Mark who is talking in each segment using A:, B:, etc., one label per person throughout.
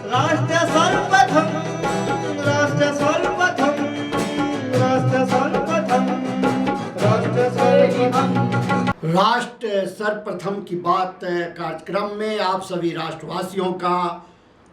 A: राष्ट्र सर्वप्रथम, राष्ट्र सर्वप्रथम, राष्ट्र सर्वप्रथम, राष्ट्र सर्वप्रथम।
B: राष्ट्र सर्वप्रथम की बात कार्यक्रम में आप सभी राष्ट्रवासियों का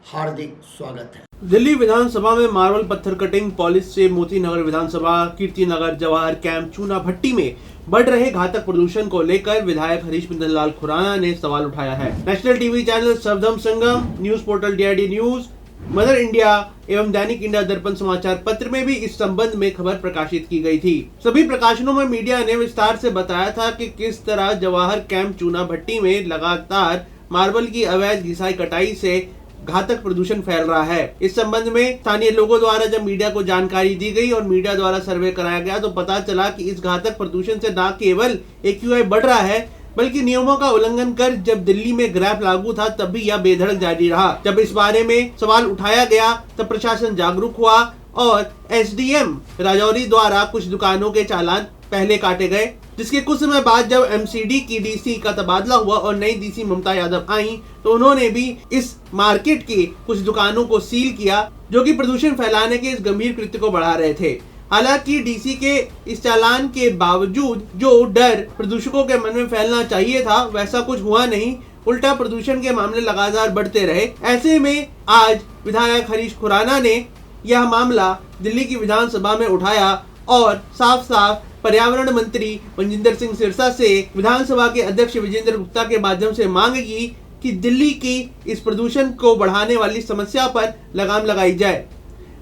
B: हार्दिक स्वागत है।
C: दिल्ली विधानसभा में मार्बल पत्थर कटिंग पॉलिश से मोती नगर विधानसभा, कीर्ति नगर, जवाहर कैंप, चूना भट्टी में बढ़ रहे घातक प्रदूषण को लेकर विधायक हरीश मदन लाल खुराना ने सवाल उठाया है। National TV channel Sarvadharm Sangam, news portal DID news, Mother India एवं दैनिक इंडिया दर्पण समाचार पत्र में भी इस संबंध में खबर प्रकाशित की गई थी। सभी प्रकाशनों में मीडिया ने विस्तार से बताया था कि किस तरह जवाहर कैंप, चूना भट्टी में लगातार मार्बल की अवैध घिसाई कटाई से घातक प्रदूषण फैल रहा है। इस संबंध में स्थानीय लोगों द्वारा जब मीडिया को जानकारी दी गई और मीडिया द्वारा सर्वे कराया गया तो पता चला कि इस घातक प्रदूषण से न केवल AQI बढ़ रहा है बल्कि नियमों का उल्लंघन कर जब दिल्ली में ग्रैप लागू था तब भी यह बेधड़क जारी रहा। जब इस बारे में सवाल उठाया गया तब प्रशासन जागरूक हुआ और SDM राजौरी द्वारा कुछ दुकानों के चालान पहले काटे गए, जिसके कुछ समय बाद जब MCD की DC का तबादला हुआ और नई DC ममता यादव आई तो उन्होंने भी इस मार्केट के कुछ दुकानों को सील किया जो कि प्रदूषण फैलाने के इस गंभीर कृत्य को बढ़ा रहे थे। हालांकि DC के इस चालान के बावजूद जो डर प्रदूषकों के मन में फैलना चाहिए था वैसा कुछ हुआ नहीं, उल्टा प्रदूषण के मामले लगातार बढ़ते रहे। ऐसे में आज विधायक हरीश खुराना ने यह मामला दिल्ली की विधानसभा में उठाया और साफ साफ पर्यावरण मंत्री मनजिंदर सिंह सिरसा से विधानसभा के अध्यक्ष विजेंद्र गुप्ता के माध्यम से मांग की कि दिल्ली की इस प्रदूषण को बढ़ाने वाली समस्या पर लगाम लगाई जाए।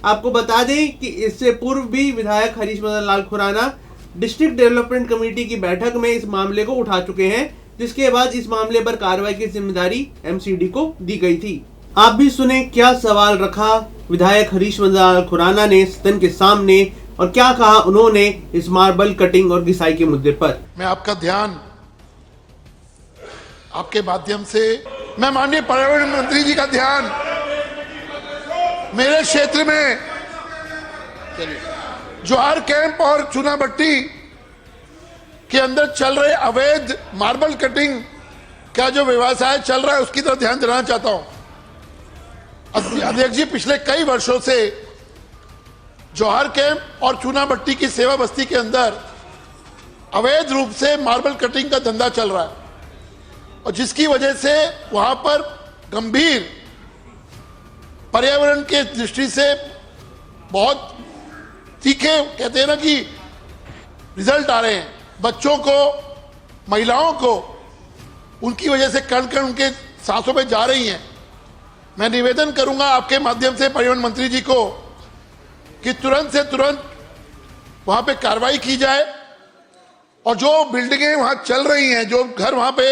C: आपको बता दें कि इससे पूर्व भी विधायक Harish Madan Lal Khurana district development committee की बैठक में इस मामले को उठा चुके हैं, जिसके बाद इस मामले पर कार्रवाई की जिम्मेदारी MCD को दी गई थी। आप भी सुने क्या सवाल रखा विधायक हरीश मदन लाल खुराना ने सदन के सामने और क्या कहा उन्होंने इस मार्बल कटिंग और घिसाई के मुद्दे पर।
D: मैं आपका ध्यान आपके माध्यम से, मैं माननीय पर्यावरण मंत्री जी का ध्यान मेरे क्षेत्र में जवाहर कैंप और चूना भट्टी के अंदर चल रहे अवैध मार्बल कटिंग का जो व्यवसाय चल रहा है उसकी तरफ ध्यान दिलाना चाहता हूं। अध्यक्ष जी, पिछले कई वर्षों से जवाहर कैंप और चूना भट्टी की सेवा बस्ती के अंदर अवैध रूप से मार्बल कटिंग का धंधा चल रहा है और जिसकी वजह से वहां पर गंभीर पर्यावरण के दृष्टि से बहुत तीखे, कहते हैं ना कि रिजल्ट आ रहे हैं। बच्चों को, महिलाओं को उनकी वजह से कण कण उनके सांसों में जा रही हैं। मैं निवेदन करूंगा आपके माध्यम से पर्यावरण मंत्री जी को कि तुरंत से तुरंत वहां पे कार्रवाई की जाए और जो बिल्डिंगें वहां चल रही हैं, जो घर वहां पे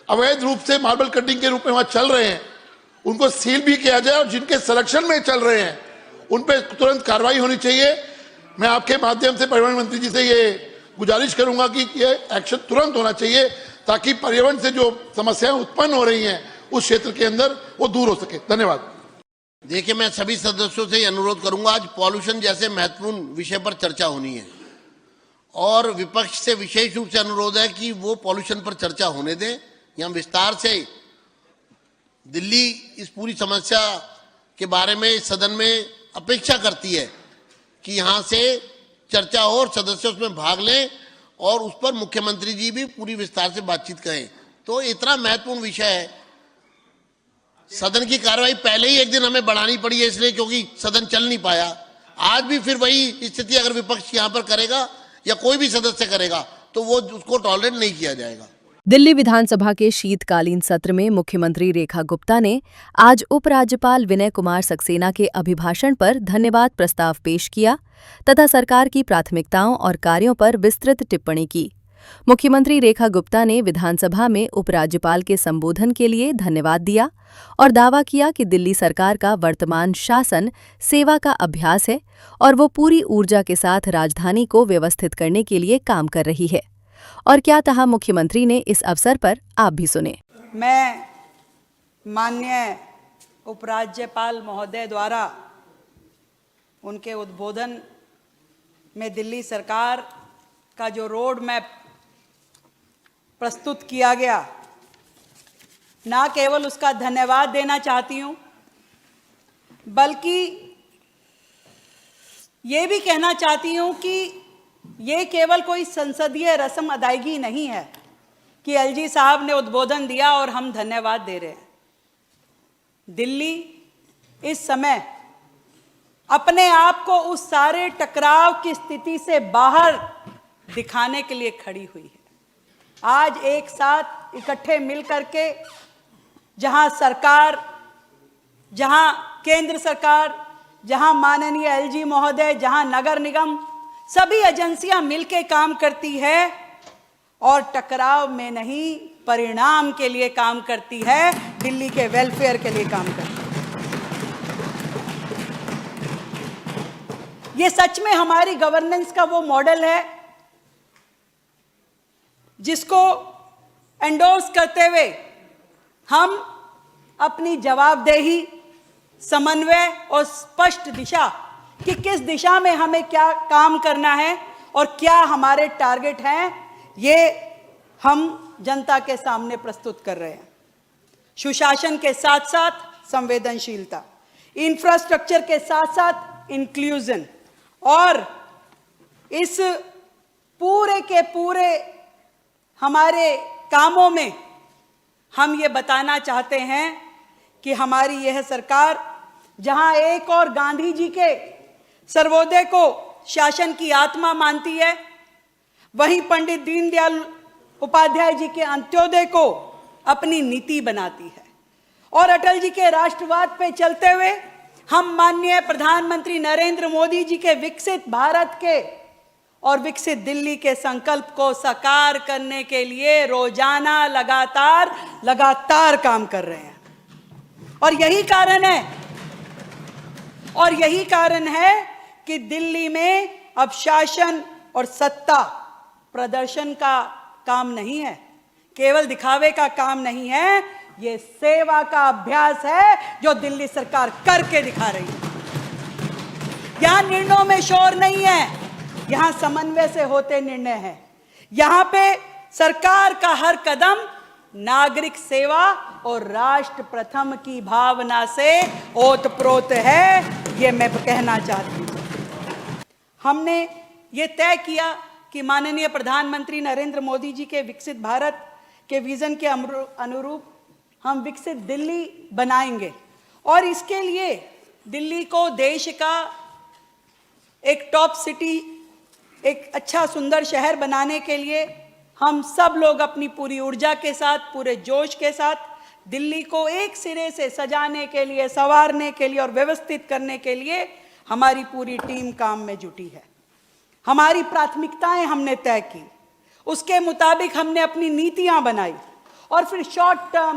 D: अवैध रूप से मार्बल कटिंग के रूप में वहां चल रहे हैं, उनको सील भी किया जाए और जिनके संरक्षण में चल रहे हैं उन पे तुरंत कार्रवाई होनी चाहिए। मैं आपके माध्यम से पर्यावरण मंत्री जी से ये गुजारिश करूंगा कि ये एक्शन तुरंत होना चाहिए ताकि पर्यावरण से जो समस्याएं उत्पन्न हो रही हैं उस क्षेत्र के अंदर वो दूर हो सके। धन्यवाद।
E: देखिए, मैं सभी सदस्यों से अनुरोध करूंगा, आज पॉल्यूशन जैसे महत्वपूर्ण विषय पर चर्चा होनी है और विपक्ष से विशेष रूप से अनुरोध है कि वो पॉल्यूशन पर चर्चा होने दें। यहाँ विस्तार से दिल्ली इस पूरी समस्या के बारे में सदन में अपेक्षा करती है कि यहाँ से चर्चा हो और सदस्य उसमें भाग लें और उस पर मुख्यमंत्री जी भी पूरी विस्तार से बातचीत करें। तो इतना महत्वपूर्ण विषय है, सदन की कार्रवाई पहले ही एक दिन हमें बढ़ानी पड़ी है इसलिए क्योंकि सदन चल नहीं पाया। आज भी फिर वही स्थिति अगर विपक्ष यहाँ पर करेगा या कोई भी सदस्य करेगा तो वो उसको टॉलरेट नहीं किया जाएगा।
F: दिल्ली विधानसभा के शीतकालीन सत्र में मुख्यमंत्री रेखा गुप्ता ने आज उपराज्यपाल विनय कुमार सक्सेना के अभिभाषण पर धन्यवाद प्रस्ताव पेश किया तथा सरकार की प्राथमिकताओं और कार्यों पर विस्तृत टिप्पणी की। मुख्यमंत्री रेखा गुप्ता ने विधानसभा में उपराज्यपाल के संबोधन के लिए धन्यवाद दिया और दावा किया कि दिल्ली सरकार का वर्तमान शासन सेवा का अभ्यास है और वो पूरी ऊर्जा के साथ राजधानी को व्यवस्थित करने के लिए काम कर रही है। और क्या कहा मुख्यमंत्री ने इस अवसर पर, आप भी सुने।
G: मैं माननीय उपराज्यपाल महोदय द्वारा उनके उद्बोधन में दिल्ली सरकार का जो रोड मैप प्रस्तुत किया गया, ना केवल उसका धन्यवाद देना चाहती हूँ बल्कि ये भी कहना चाहती हूं कि ये केवल कोई संसदीय रस्म अदायगी नहीं है कि एलजी साहब ने उद्बोधन दिया और हम धन्यवाद दे रहे हैं। दिल्ली इस समय अपने आप को उस सारे टकराव की स्थिति से बाहर दिखाने के लिए खड़ी हुई है। आज एक साथ इकट्ठे मिल करके जहां सरकार, जहां केंद्र सरकार, जहां माननीय एलजी महोदय, जहां नगर निगम, सभी एजेंसियां मिलकर काम करती है और टकराव में नहीं, परिणाम के लिए काम करती है, दिल्ली के वेलफेयर के लिए काम करती है। ये सच में हमारी गवर्नेंस का वो मॉडल है जिसको एंडोर्स करते हुए हम अपनी जवाबदेही, समन्वय और स्पष्ट दिशा कि किस दिशा में हमें क्या काम करना है और क्या हमारे टारगेट हैं, ये हम जनता के सामने प्रस्तुत कर रहे हैं। सुशासन के साथ साथ संवेदनशीलता, इंफ्रास्ट्रक्चर के साथ साथ इंक्लूजन, और इस पूरे के पूरे हमारे कामों में हम ये बताना चाहते हैं कि हमारी यह सरकार जहां एक और गांधी जी के सर्वोदय को शासन की आत्मा मानती है, वहीं पंडित दीनदयाल उपाध्याय जी के अंत्योदय को अपनी नीति बनाती है। और अटल जी के राष्ट्रवाद पे चलते हुए हम माननीय प्रधानमंत्री नरेंद्र मोदी जी के विकसित भारत के और विकसित दिल्ली के संकल्प को साकार करने के लिए रोजाना लगातार काम कर रहे हैं। और यही कारण है कि दिल्ली में अब शासन और सत्ता प्रदर्शन का काम नहीं है, केवल दिखावे का काम नहीं है, ये सेवा का अभ्यास है जो दिल्ली सरकार करके दिखा रही है। यहां निर्णयों में शोर नहीं है, यहां समन्वय से होते निर्णय हैं। यहां पे सरकार का हर कदम नागरिक सेवा और राष्ट्र प्रथम की भावना से ओतप्रोत है, ये मैं कहना चाहती हूं। हमने ये तय किया कि माननीय प्रधानमंत्री नरेंद्र मोदी जी के विकसित भारत के विजन के अनुरूप हम विकसित दिल्ली बनाएंगे और इसके लिए दिल्ली को देश का एक टॉप सिटी, एक अच्छा सुंदर शहर बनाने के लिए हम सब लोग अपनी पूरी ऊर्जा के साथ, पूरे जोश के साथ दिल्ली को एक सिरे से सजाने के लिए, संवारने के लिए और व्यवस्थित करने के लिए हमारी पूरी टीम काम में जुटी है। हमारी प्राथमिकताएं हमने तय की, उसके मुताबिक हमने अपनी नीतियां बनाई और फिर शॉर्ट टर्म,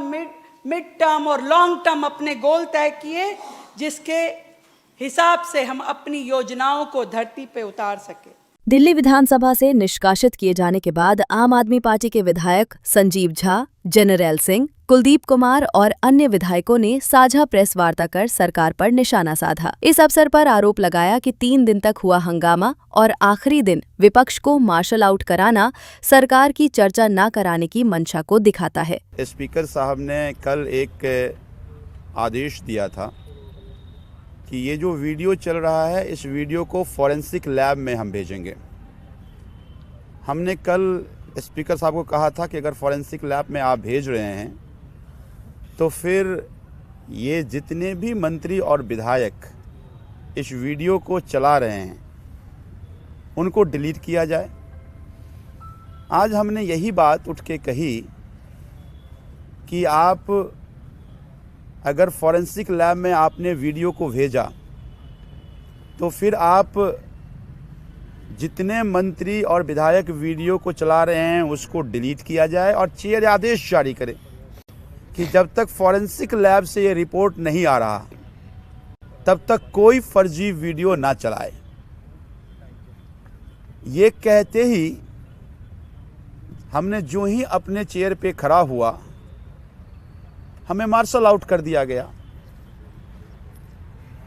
G: मिड टर्म और लॉन्ग टर्म अपने गोल तय किए, जिसके हिसाब से हम अपनी योजनाओं को धरती पे उतार सके।
F: दिल्ली विधानसभा से निष्कासित किए जाने के बाद आम आदमी पार्टी के विधायक संजीव झा, जनरैल सिंह, कुलदीप कुमार और अन्य विधायकों ने साझा प्रेस वार्ता कर सरकार पर निशाना साधा। इस अवसर पर आरोप लगाया कि 3 दिन तक हुआ हंगामा और आखिरी दिन विपक्ष को मार्शल आउट कराना सरकार की चर्चा न कराने की मंशा को दिखाता है।
H: स्पीकर साहब ने कल एक आदेश दिया था कि ये जो वीडियो चल रहा है, इस वीडियो को फॉरेंसिक लैब में हम भेजेंगे। हमने कल स्पीकर साहब को कहा था कि अगर फॉरेंसिक लैब में आप भेज रहे हैं तो फिर ये जितने भी मंत्री और विधायक इस वीडियो को चला रहे हैं उनको डिलीट किया जाए। आज हमने यही बात उठ के कही कि आप अगर फॉरेंसिक लैब में आपने वीडियो को भेजा तो फिर आप जितने मंत्री और विधायक वीडियो को चला रहे हैं उसको डिलीट किया जाए और चेयर आदेश जारी करे कि जब तक फॉरेंसिक लैब से ये रिपोर्ट नहीं आ रहा तब तक कोई फर्जी वीडियो ना चलाए। ये कहते ही हमने जो ही अपने चेयर पे खड़ा हुआ, हमें मार्शल आउट कर दिया गया।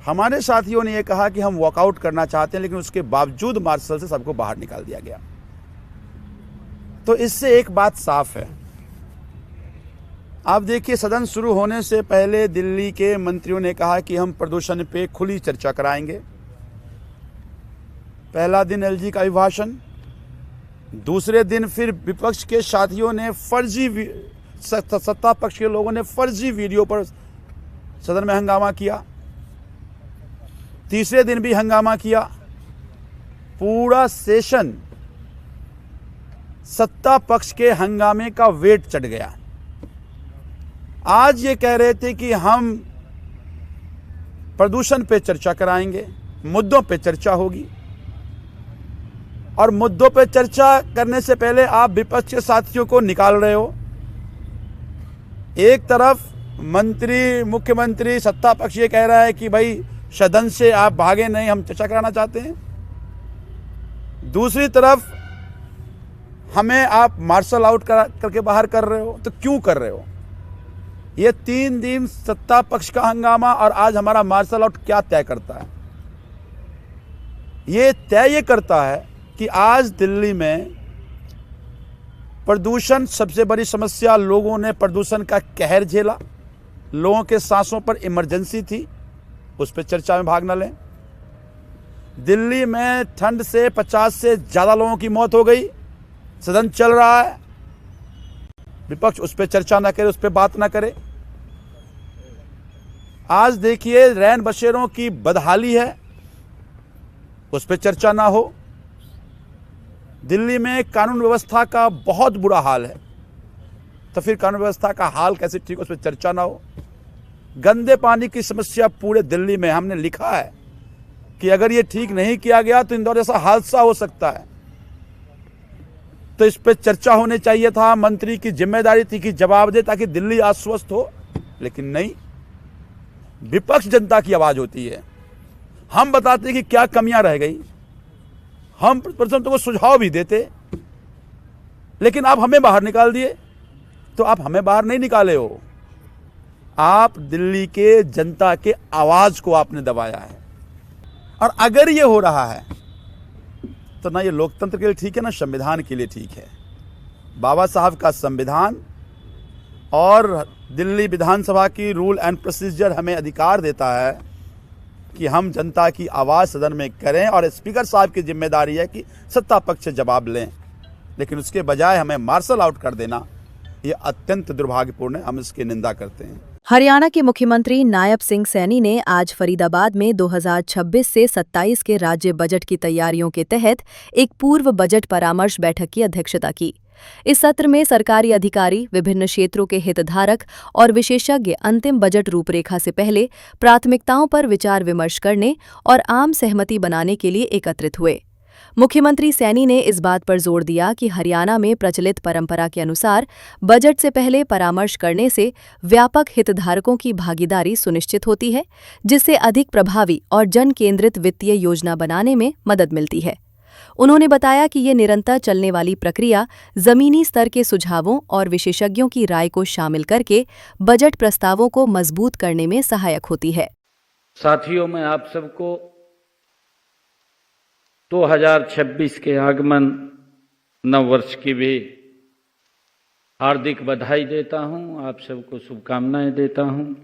H: हमारे साथियों ने यह कहा कि हम वॉकआउट करना चाहते हैं, लेकिन उसके बावजूद मार्शल से सबको बाहर निकाल दिया गया। तो इससे एक बात साफ है आप देखिए, सदन शुरू होने से पहले दिल्ली के मंत्रियों ने कहा कि हम प्रदूषण पे खुली चर्चा कराएंगे। पहला दिन एलजी का अभिभाषण, दूसरे दिन फिर विपक्ष के साथियों ने सत्ता पक्ष के लोगों ने फर्जी वीडियो पर सदन में हंगामा किया। तीसरे दिन भी हंगामा किया। पूरा सेशन सत्ता पक्ष के हंगामे का वेट चढ़ गया। आज ये कह रहे थे कि हम प्रदूषण पे चर्चा कराएंगे, मुद्दों पे चर्चा होगी, और मुद्दों पे चर्चा करने से पहले आप विपक्ष के साथियों को निकाल रहे हो। एक तरफ मंत्री, मुख्यमंत्री, सत्ता पक्ष ये कह रहा है कि भाई सदन से आप भागे नहीं, हम चर्चा कराना चाहते हैं। दूसरी तरफ हमें आप मार्शल आउट करके बाहर कर रहे हो। तो क्यों कर रहे हो? ये 3 दिन सत्ता पक्ष का हंगामा और आज हमारा मार्शल आउट क्या तय करता है? ये तय करता है कि आज दिल्ली में प्रदूषण सबसे बड़ी समस्या, लोगों ने प्रदूषण का कहर झेला, लोगों के सांसों पर इमरजेंसी थी, उस पर चर्चा में भाग न लें। दिल्ली में ठंड से 50 से ज़्यादा लोगों की मौत हो गई, सदन चल रहा है, विपक्ष उस पर चर्चा ना करे, उस पर बात ना करे। आज देखिए रैन बसेरों की बदहाली है, उस पर चर्चा ना हो। दिल्ली में कानून व्यवस्था का बहुत बुरा हाल है, तो फिर कानून व्यवस्था का हाल कैसे ठीक, उस पर चर्चा ना हो। गंदे पानी की समस्या पूरे दिल्ली में, हमने लिखा है कि अगर ये ठीक नहीं किया गया तो इंदौर जैसा हादसा हो सकता है। तो इस पर चर्चा होनी चाहिए था। मंत्री की जिम्मेदारी थी कि जवाब दे ताकि दिल्ली आश्वस्त हो, लेकिन नहीं, विपक्ष जनता की आवाज होती है। हम बताते हैं कि क्या कमियां रह गई, हम प्रतिपक्ष को सुझाव भी देते, लेकिन आप हमें बाहर निकाल दिए। तो आप हमें बाहर नहीं निकाले हो, आप दिल्ली के जनता के आवाज को आपने दबाया है। और अगर ये हो रहा है तो ना ये लोकतंत्र के लिए ठीक है, ना संविधान के लिए ठीक है। बाबा साहब का संविधान और दिल्ली विधानसभा की रूल एंड प्रोसीजर हमें अधिकार देता है कि हम जनता की आवाज़ सदन में करें, और स्पीकर साहब की जिम्मेदारी है कि सत्ता पक्ष से जवाब लें। लेकिन उसके बजाय हमें मार्शल आउट कर देना, ये अत्यंत दुर्भाग्यपूर्ण है, हम इसकी निंदा करते हैं।
F: हरियाणा के मुख्यमंत्री नायब सिंह सैनी ने आज फरीदाबाद में 2026 से 27 के राज्य बजट की तैयारियों के तहत एक पूर्व बजट परामर्श बैठक की अध्यक्षता की। इस सत्र में सरकारी अधिकारी, विभिन्न क्षेत्रों के हितधारक और विशेषज्ञ अंतिम बजट रूपरेखा से पहले प्राथमिकताओं पर विचार विमर्श करने और आम सहमति बनाने के लिए एकत्रित हुए। मुख्यमंत्री सैनी ने इस बात पर जोर दिया कि हरियाणा में प्रचलित परंपरा के अनुसार बजट से पहले परामर्श करने से व्यापक हितधारकों की भागीदारी सुनिश्चित होती है, जिससे अधिक प्रभावी और जन केंद्रित वित्तीय योजना बनाने में मदद मिलती है। उन्होंने बताया कि ये निरंतर चलने वाली प्रक्रिया जमीनी स्तर के सुझावों और विशेषज्ञों की राय को शामिल करके बजट प्रस्तावों को मजबूत करने में सहायक होती है।
I: साथियों, मैं आप सबको 2026 के आगमन नववर्ष की भी हार्दिक बधाई देता हूं, आप सबको शुभकामनाएं देता हूं।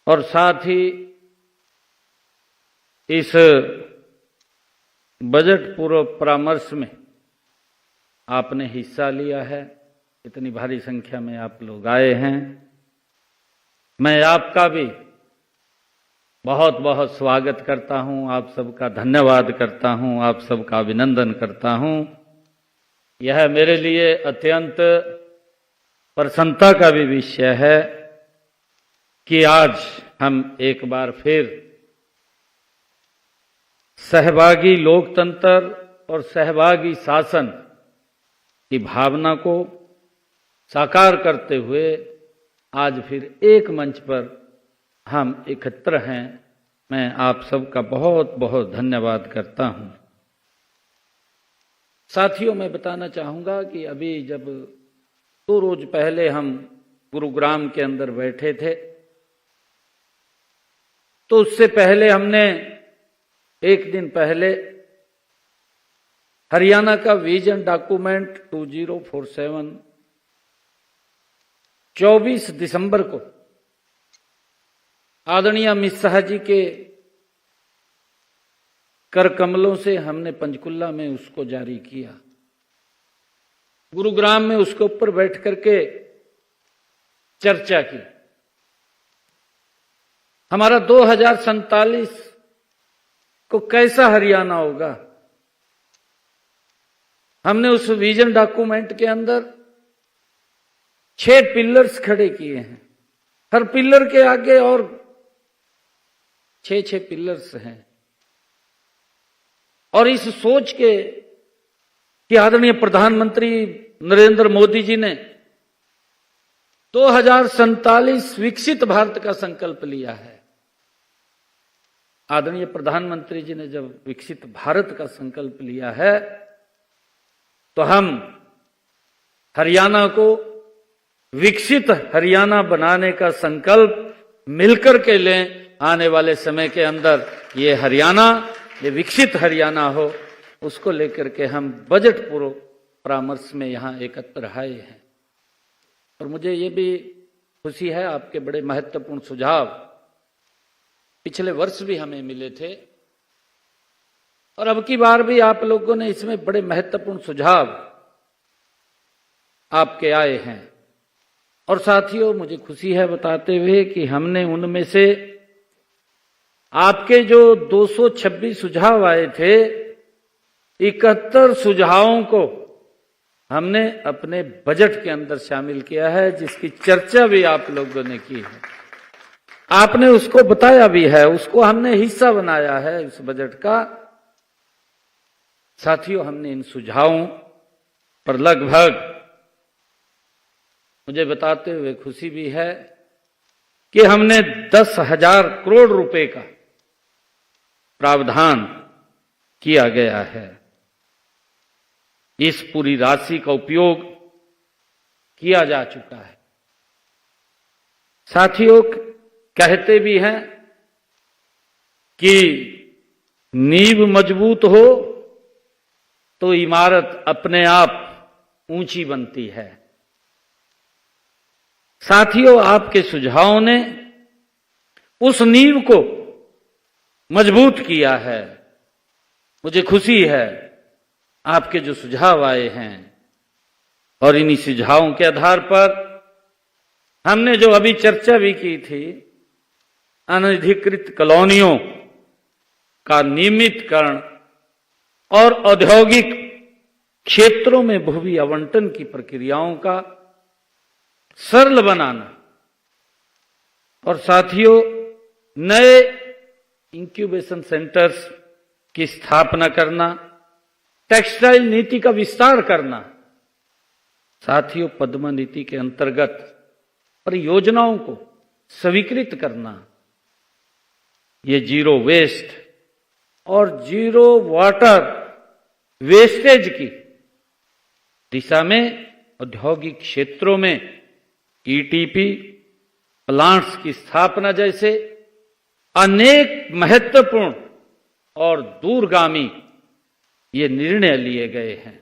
I: और साथ ही इस बजट पूर्व परामर्श में आपने हिस्सा लिया है, इतनी भारी संख्या में आप लोग आए हैं, मैं आपका भी बहुत बहुत स्वागत करता हूं, आप सबका धन्यवाद करता हूं, आप सबका अभिनंदन करता हूं। यह मेरे लिए अत्यंत प्रसन्नता का भी विषय है कि आज हम एक बार फिर सहभागी लोकतंत्र और सहभागी शासन की भावना को साकार करते हुए आज फिर एक मंच पर हम एकत्र हैं। मैं आप सबका बहुत बहुत धन्यवाद करता हूं। साथियों, मैं बताना चाहूंगा कि अभी जब 2 रोज पहले हम गुरुग्राम के अंदर बैठे थे, तो उससे पहले हमने एक दिन पहले हरियाणा का विजन डॉक्यूमेंट 2047 24 दिसंबर को आदरणीय अमित शाह जी के कर कमलों से हमने पंचकुला में उसको जारी किया। गुरुग्राम में उसके ऊपर बैठ करके चर्चा की। हमारा 2047 को कैसा हरियाणा होगा, हमने उस विजन डॉक्यूमेंट के अंदर 6 पिलर्स खड़े किए हैं। हर पिलर के आगे और 6 पिलर्स हैं। और इस सोच के कि आदरणीय प्रधानमंत्री नरेंद्र मोदी जी ने 2047 विकसित भारत का संकल्प लिया है। आदरणीय प्रधानमंत्री जी ने जब विकसित भारत का संकल्प लिया है तो हम हरियाणा को विकसित हरियाणा बनाने का संकल्प मिलकर के लें। आने वाले समय के अंदर ये हरियाणा, ये विकसित हरियाणा हो, उसको लेकर के हम बजट पूर्व परामर्श में यहां एकत्र आए हैं। और मुझे ये भी खुशी है, आपके बड़े महत्वपूर्ण सुझाव पिछले वर्ष भी हमें मिले थे और अब की बार भी आप लोगों ने इसमें बड़े महत्वपूर्ण सुझाव आपके आए हैं। और साथियों, मुझे खुशी है बताते हुए कि हमने उनमें से आपके जो 226 सुझाव आए थे, 71 सुझावों को हमने अपने बजट के अंदर शामिल किया है, जिसकी चर्चा भी आप लोगों ने की है। आपने उसको बताया भी है, उसको हमने हिस्सा बनाया है इस बजट का। साथियों, हमने इन सुझावों पर लगभग, मुझे बताते हुए खुशी भी है कि हमने 10,000 करोड़ रुपए का प्रावधान किया गया है। इस पूरी राशि का उपयोग किया जा चुका है। साथियों, कहते भी हैं कि नींव मजबूत हो तो इमारत अपने आप ऊंची बनती है। साथियों, आपके सुझावों ने उस नींव को मजबूत किया है। मुझे खुशी है आपके जो सुझाव आए हैं और इन्हीं सुझावों के आधार पर हमने जो अभी चर्चा भी की थी, अनधिकृत कॉलोनियों का नियमितकरण और औद्योगिक क्षेत्रों में भूमि आवंटन की प्रक्रियाओं का सरल बनाना, और साथियों नए इंक्यूबेशन सेंटर्स की स्थापना करना, टेक्सटाइल नीति का विस्तार करना, साथियों पद्म नीति के अंतर्गत परियोजनाओं को स्वीकृत करना, ये जीरो वेस्ट और जीरो वाटर वेस्टेज की दिशा में औद्योगिक क्षेत्रों में ईटीपी प्लांट्स की स्थापना जैसे अनेक महत्वपूर्ण और दूरगामी ये निर्णय लिए गए हैं।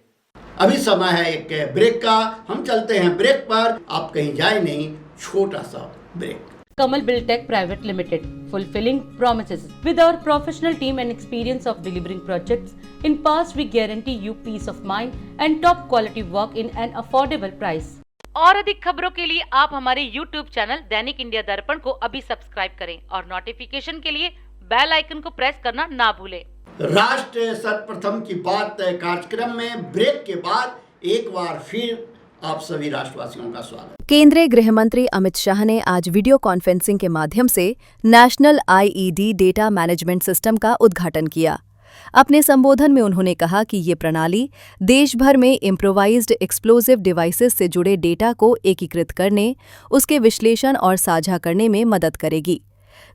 B: अभी समय है एक ब्रेक का, हम चलते हैं ब्रेक पर। आप कहीं जाए नहीं, छोटा सा break.
J: Kamal Buildtech Private Limited, fulfilling promises. With our professional team and experience of delivering projects, in past we guarantee you peace of mind and top quality work in an affordable price.
K: और अधिक खबरों के लिए आप हमारे YouTube channel दैनिक India दर्पण को अभी सब्सक्राइब करें और नोटिफिकेशन के लिए बेल आइकन को प्रेस करना ना भूलें।
B: राष्ट्र सर्वप्रथम की बात कार्यक्रम में ब्रेक के बाद एक बार फिर आप सभी राष्ट्रवासियों का स्वागत।
F: केंद्रीय गृह मंत्री अमित शाह ने आज वीडियो कॉन्फ्रेंसिंग के माध्यम से national IED data management system का उद्घाटन किया। अपने संबोधन में उन्होंने कहा कि ये प्रणाली देश भर में इम्प्रोवाइज्ड एक्सप्लोजिव डिवाइसेस से जुड़े डेटा को एकीकृत करने, उसके विश्लेषण और साझा करने में मदद करेगी।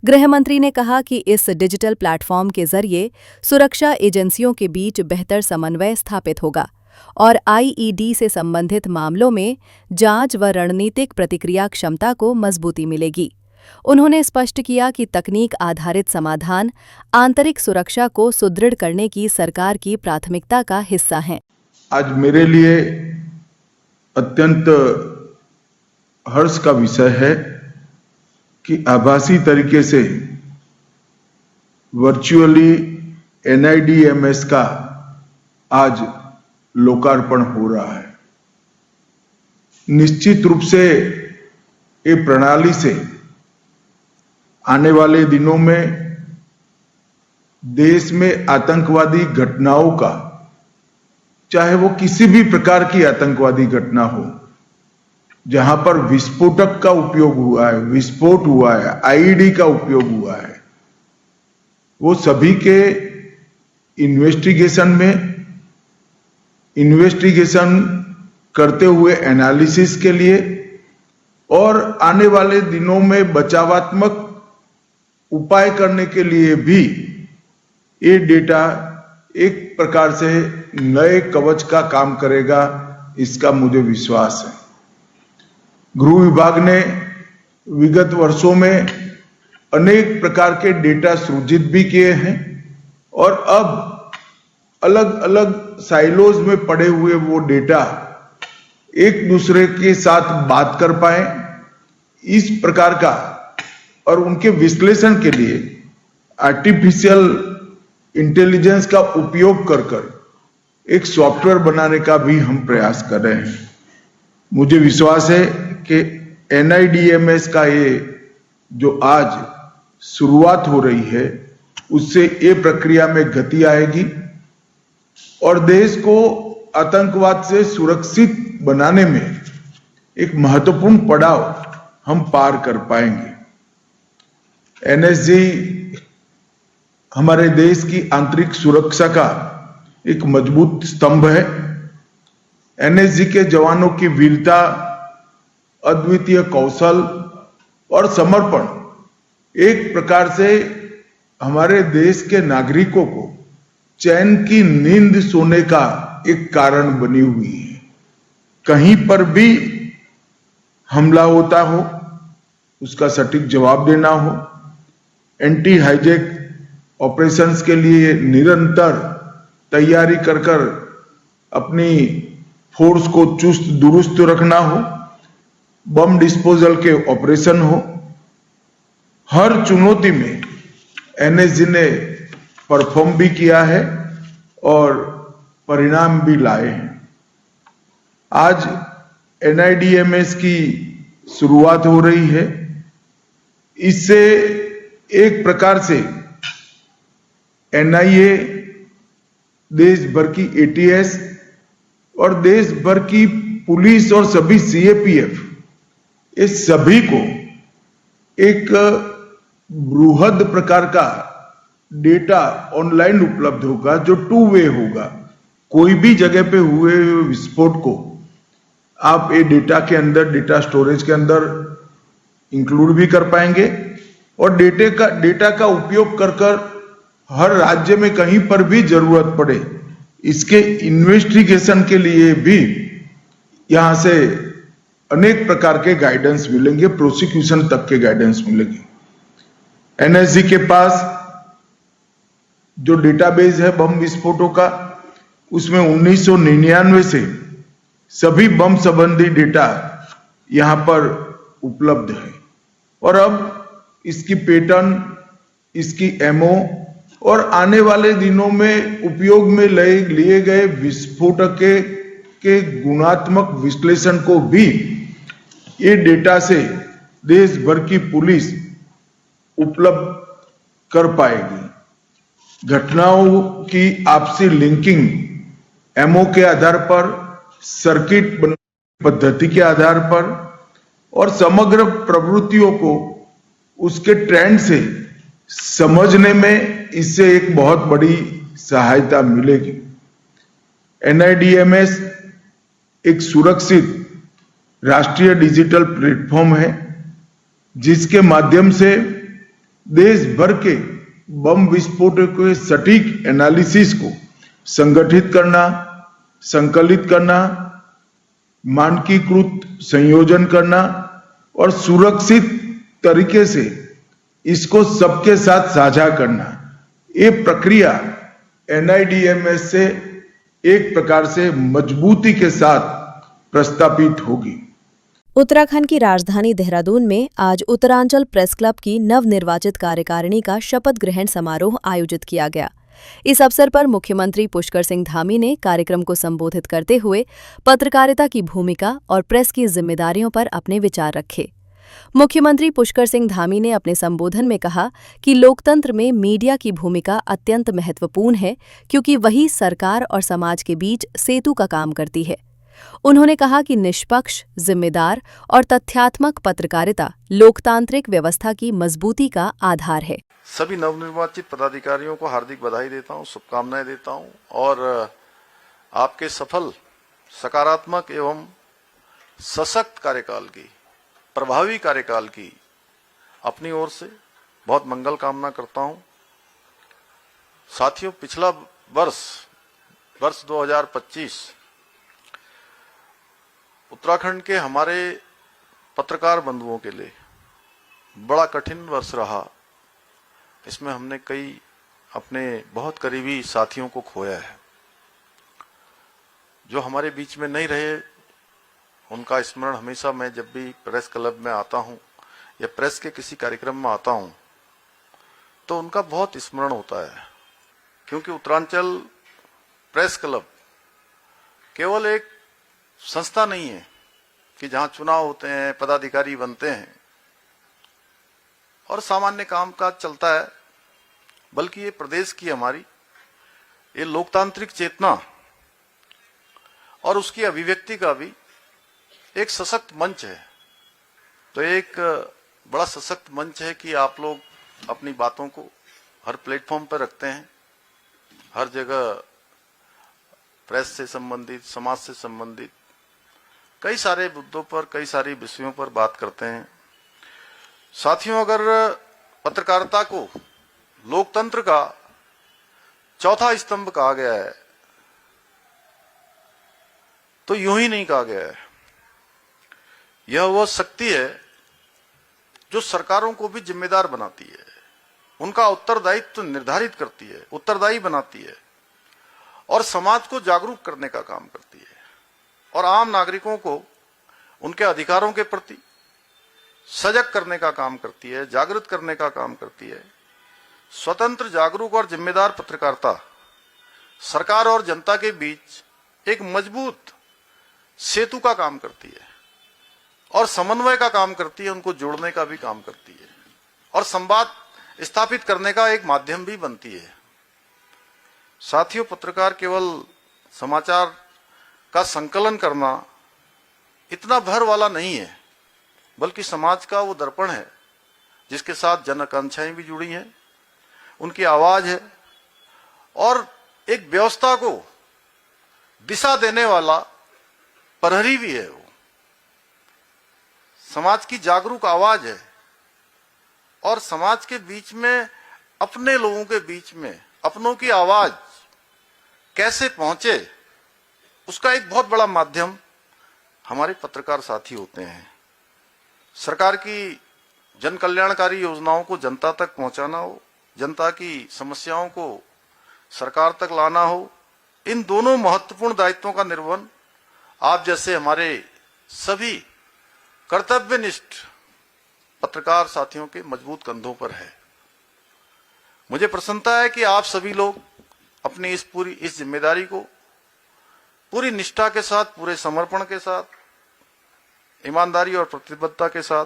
F: गृह मंत्री ने कहा कि इस डिजिटल प्लेटफॉर्म के जरिए सुरक्षा एजेंसियों के बीच बेहतर समन्वय स्थापित होगा और आईईडी से संबंधित मामलों में जांच व रणनीतिक प्रतिक्रिया क्षमता को मजबूती मिलेगी। उन्होंने स्पष्ट किया कि तकनीक आधारित समाधान आंतरिक सुरक्षा को सुदृढ़ करने की सरकार की प्राथमिकता का हिस्सा हैं।
L: आज मेरे लिए अत्यंत हर्ष का विषय है कि आभासी तरीके से वर्चुअली NIDMS का आज लोकार्पण हो रहा है। निश्चित रूप से ये प्रणाली से आने वाले दिनों में देश में आतंकवादी घटनाओं का, चाहे वो किसी भी प्रकार की आतंकवादी घटना हो, जहां पर विस्फोटक का उपयोग हुआ है, विस्फोट हुआ है, IED का उपयोग हुआ है, वो सभी के इन्वेस्टिगेशन करते हुए एनालिसिस के लिए और आने वाले दिनों में बचावात्मक उपाय करने के लिए भी ये डेटा एक प्रकार से नए कवच का काम करेगा, इसका मुझे विश्वास है। गृह विभाग ने विगत वर्षों में अनेक प्रकार के डेटा सृजित भी किए हैं और अब अलग अलग साइलोज में पड़े हुए वो डेटा एक दूसरे के साथ बात कर पाए, इस प्रकार का और उनके विश्लेषण के लिए आर्टिफिशियल इंटेलिजेंस का उपयोग कर एक सॉफ्टवेयर बनाने का भी हम प्रयास कर रहे हैं। मुझे विश्वास है कि NIDMS का ये जो आज शुरुआत हो रही है, उससे ये प्रक्रिया में गति आएगी और देश को आतंकवाद से सुरक्षित बनाने में एक महत्वपूर्ण पड़ाव हम पार कर पाएंगे। NSG हमारे देश की आंतरिक सुरक्षा का एक मजबूत स्तंभ है। NSG के जवानों की वीरता, अद्वितीय कौशल और समर्पण एक प्रकार से हमारे देश के नागरिकों को चैन की नींद सोने का एक कारण बनी हुई है। कहीं पर भी हमला होता हो, उसका सटीक जवाब देना हो, एंटी हाईजैक ऑपरेशंस के लिए निरंतर तैयारी कर अपनी फोर्स को चुस्त दुरुस्त रखना हो, बम डिस्पोजल के ऑपरेशन हो, हर चुनौती में NSG ने परफॉर्म भी किया है और परिणाम भी लाए हैं। आज NIDMS की शुरुआत हो रही है। इससे एक प्रकार से NIA, देश भर की ATS और देश भर की पुलिस और सभी CAPF, इस सभी को एक बृहद प्रकार का डेटा ऑनलाइन उपलब्ध होगा जो 2 वे होगा। कोई भी जगह पे हुए विस्फोट को आप ये डेटा के अंदर, डेटा स्टोरेज के अंदर इंक्लूड भी कर पाएंगे और डेटा का उपयोग कर हर राज्य में कहीं पर भी जरूरत पड़े, इसके इन्वेस्टिगेशन के लिए भी यहां से अनेक प्रकार के गाइडेंस मिलेंगे, प्रोसिक्यूशन तक के गाइडेंस मिलेंगे। NSG के पास जो डेटाबेस है बम विस्फोटों का, उसमें 1999 से सभी बम संबंधी डेटा यहां पर उपलब्ध है और अब इसकी पैटर्न, इसकी MO और आने वाले दिनों में उपयोग में लिए गए विस्फोटक के गुणात्मक विश्लेषण को भी ये डेटा से देश भर की पुलिस उपलब्ध कर पाएगी। घटनाओं की आपसी लिंकिंग MO के आधार पर, सर्किट पद्धति के आधार पर और समग्र प्रवृत्तियों को उसके ट्रेंड से समझने में इससे एक बहुत बड़ी सहायता मिलेगी। NIDMS एक सुरक्षित राष्ट्रीय डिजिटल प्लेटफॉर्म है जिसके माध्यम से देश भर के बम विस्फोटों के सटीक एनालिसिस को संगठित करना, संकलित करना, मानकीकृत संयोजन करना और सुरक्षित तरीके से इसको सबके साथ साझा करना, ये प्रक्रिया NIDMS से एक प्रकार से मजबूती के साथ प्रस्तापित होगी।
F: उत्तराखंड की राजधानी देहरादून में आज उत्तरांचल प्रेस क्लब की नवनिर्वाचित कार्यकारिणी का शपथ ग्रहण समारोह आयोजित किया गया। इस अवसर पर मुख्यमंत्री पुष्कर सिंह धामी ने कार्यक्रम को संबोधित करते हुए पत्रकारिता की भूमिका और प्रेस की जिम्मेदारियों पर अपने विचार रखे। मुख्यमंत्री पुष्कर सिंह धामी ने अपने संबोधन में कहा कि लोकतंत्र में मीडिया की भूमिका अत्यंत महत्वपूर्ण है, क्योंकि वही सरकार और समाज के बीच सेतु का काम करती है। उन्होंने कहा कि निष्पक्ष, जिम्मेदार और तथ्यात्मक पत्रकारिता लोकतांत्रिक व्यवस्था की मजबूती का आधार है।
M: सभी नवनिर्वाचित पदाधिकारियों को हार्दिक बधाई देता हूं, शुभकामनाएं देता हूं और आपके सफल, सकारात्मक एवं सशक्त कार्यकाल की, प्रभावी कार्यकाल की अपनी ओर से बहुत मंगल कामना करता हूं। साथियों, पिछला वर्ष 2025 उत्तराखंड के हमारे पत्रकार बंधुओं के लिए बड़ा कठिन वर्ष रहा। इसमें हमने कई अपने बहुत करीबी साथियों को खोया है। जो हमारे बीच में नहीं रहे, उनका स्मरण हमेशा मैं जब भी प्रेस क्लब में आता हूं या प्रेस के किसी कार्यक्रम में आता हूं तो उनका बहुत स्मरण होता है, क्योंकि उत्तरांचल प्रेस क्लब केवल एक संस्था नहीं है कि जहां चुनाव होते हैं, पदाधिकारी बनते हैं और सामान्य कामकाज चलता है, बल्कि ये प्रदेश की हमारी ये लोकतांत्रिक चेतना और उसकी अभिव्यक्ति का भी एक सशक्त मंच है। तो एक बड़ा सशक्त मंच है कि आप लोग अपनी बातों को हर प्लेटफॉर्म पर रखते हैं, हर जगह प्रेस से संबंधित, समाज से संबंधित कई सारे मुद्दों पर, कई सारे विषयों पर बात करते हैं। साथियों, अगर पत्रकारिता को लोकतंत्र का चौथा स्तंभ कहा गया है तो यूं ही नहीं कहा गया है। यह वह शक्ति है जो सरकारों को भी जिम्मेदार बनाती है, उनका उत्तरदायित्व निर्धारित करती है, उत्तरदायी बनाती है और समाज को जागरूक करने का काम करती है और आम नागरिकों को उनके अधिकारों के प्रति सजग करने का काम करती है, जागृत करने का काम करती है। स्वतंत्र, जागरूक और जिम्मेदार पत्रकारिता सरकार और जनता के बीच एक मजबूत सेतु का काम करती है और समन्वय का काम करती है, उनको जोड़ने का भी काम करती है और संवाद स्थापित करने का एक माध्यम भी बनती है। साथियों, पत्रकार केवल समाचार का संकलन करना इतना भर वाला नहीं है, बल्कि समाज का वो दर्पण है जिसके साथ जन आकांक्षाएं भी जुड़ी हैं, उनकी आवाज है और एक व्यवस्था को दिशा देने वाला प्रहरी भी है। वो समाज की जागरूक आवाज है और समाज के बीच में, अपने लोगों के बीच में अपनों की आवाज कैसे पहुंचे, उसका एक बहुत बड़ा माध्यम हमारे पत्रकार साथी होते हैं। सरकार की जन कल्याणकारी योजनाओं को जनता तक पहुंचाना हो, जनता की समस्याओं को सरकार तक लाना हो, इन दोनों महत्वपूर्ण दायित्वों का निर्वहन आप जैसे हमारे सभी कर्तव्यनिष्ठ पत्रकार साथियों के मजबूत कंधों पर है। मुझे प्रसन्नता है कि आप सभी लोग अपनी इस जिम्मेदारी को पूरी निष्ठा के साथ, पूरे समर्पण के साथ, ईमानदारी और प्रतिबद्धता के साथ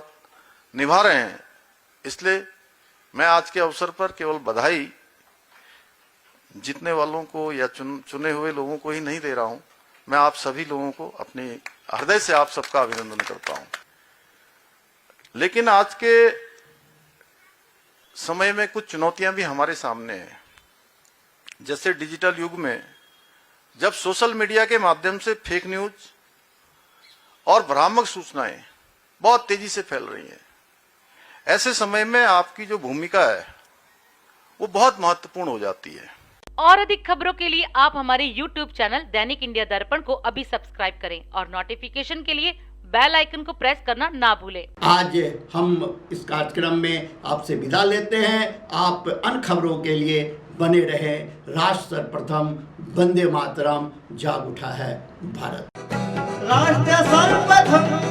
M: निभा रहे हैं। इसलिए मैं आज के अवसर पर केवल बधाई जीतने वालों को या चुने हुए लोगों को ही नहीं दे रहा हूं, मैं आप सभी लोगों को अपने हृदय से आप सबका अभिनंदन करता हूं। लेकिन आज के समय में कुछ चुनौतियां भी हमारे सामने हैं। जैसे डिजिटल युग में जब सोशल मीडिया के माध्यम से फेक न्यूज और भ्रामक सूचनाएं बहुत तेजी से फैल रही हैं, ऐसे समय में आपकी जो भूमिका है वो बहुत महत्वपूर्ण हो जाती है।
K: और अधिक खबरों के लिए आप हमारे YouTube चैनल दैनिक इंडिया दर्पण को अभी सब्सक्राइब करें और नोटिफिकेशन के लिए बेल आइकन को प्रेस करना ना भूलें।
B: आज हम इस कार्यक्रम में आपसे विदा लेते हैं। आप अन्य खबरों के लिए बने रहे। राष्ट्र सर्वप्रथम, वंदे मातरम, जाग उठा है भारत।
A: राष्ट्र सर्वप्रथम।